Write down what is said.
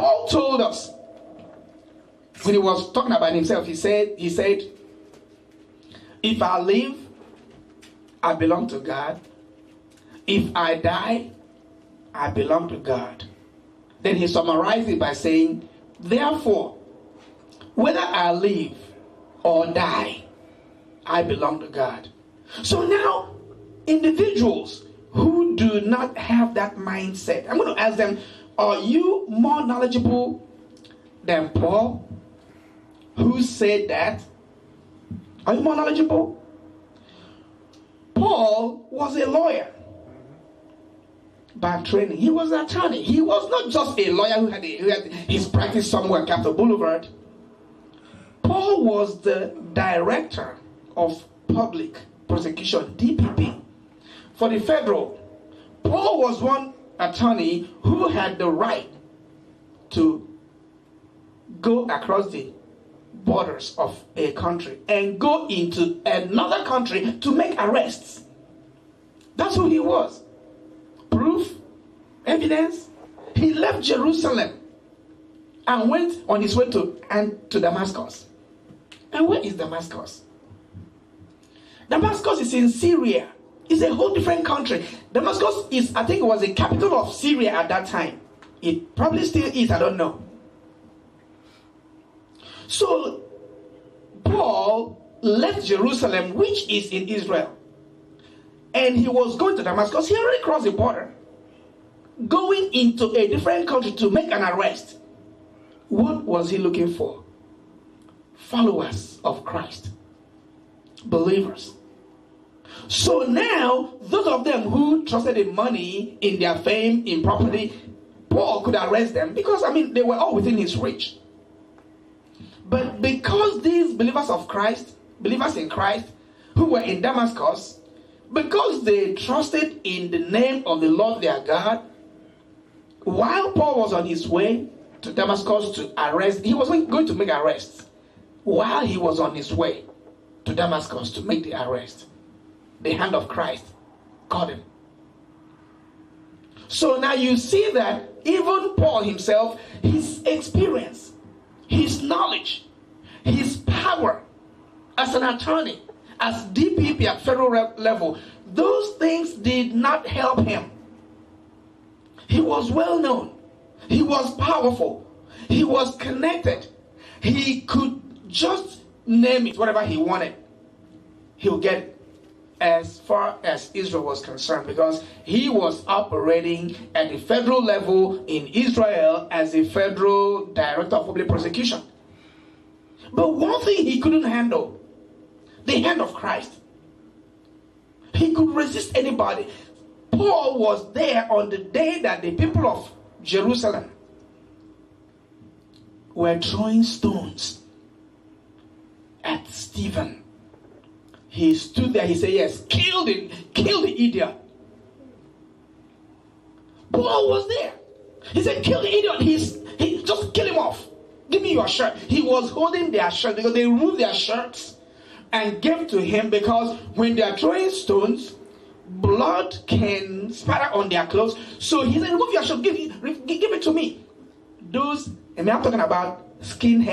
Paul told us, when he was talking about himself, he said, if I live, I belong to God. If I die, I belong to God. Then he summarized it by saying, therefore, whether I live or die, I belong to God. So now, individuals who do not have that mindset, I'm going to ask them, are you more knowledgeable than Paul, who said that? Are you more knowledgeable? Paul was a lawyer by training. He was an attorney. He was not just a lawyer who had his practice somewhere at Capitol Boulevard. Paul was the director of public prosecution, DPP, for the federal. Paul was one attorney who had the right to go across the borders of a country and go into another country to make arrests. That's who he was. Proof, evidence. He left Jerusalem and went on his way to Damascus. And where is Damascus? Damascus is in Syria. It's a whole different country. Damascus is, I think it was the capital of Syria at that time. It probably still is, I don't know. So, Paul left Jerusalem, which is in Israel. And he was going to Damascus. He already crossed the border, going into a different country to make an arrest. What was he looking for? Followers of Christ. Believers. So now, those of them who trusted in money, in their fame, in property, Paul could arrest them because, they were all within his reach. But because these believers of Christ, believers in Christ, who were in Damascus, because they trusted in the name of the Lord their God, while Paul was on his way to Damascus to arrest, he wasn't going to make arrests. While he was on his way to Damascus to make the arrest, the hand of Christ caught him. So now you see that even Paul himself, his experience, his knowledge, his power as an attorney, as DPP at federal level, those things did not help him. He was well known. He was powerful. He was connected. He could just name it, whatever he wanted. He'll get as far as Israel was concerned, because he was operating at the federal level in Israel as a federal director of public prosecution. But one thing he couldn't handle, the hand of Christ. He could resist anybody. Paul was there on the day that the people of Jerusalem were throwing stones at Stephen. He stood there, he said, yes, kill the idiot. Paul was there. He said, kill the idiot. He just kill him off. Give me your shirt. He was holding their shirt because they removed their shirts and gave to him, because when they are throwing stones, blood can spatter on their clothes. So he said, remove your shirt, give it to me. I'm talking about skinheads.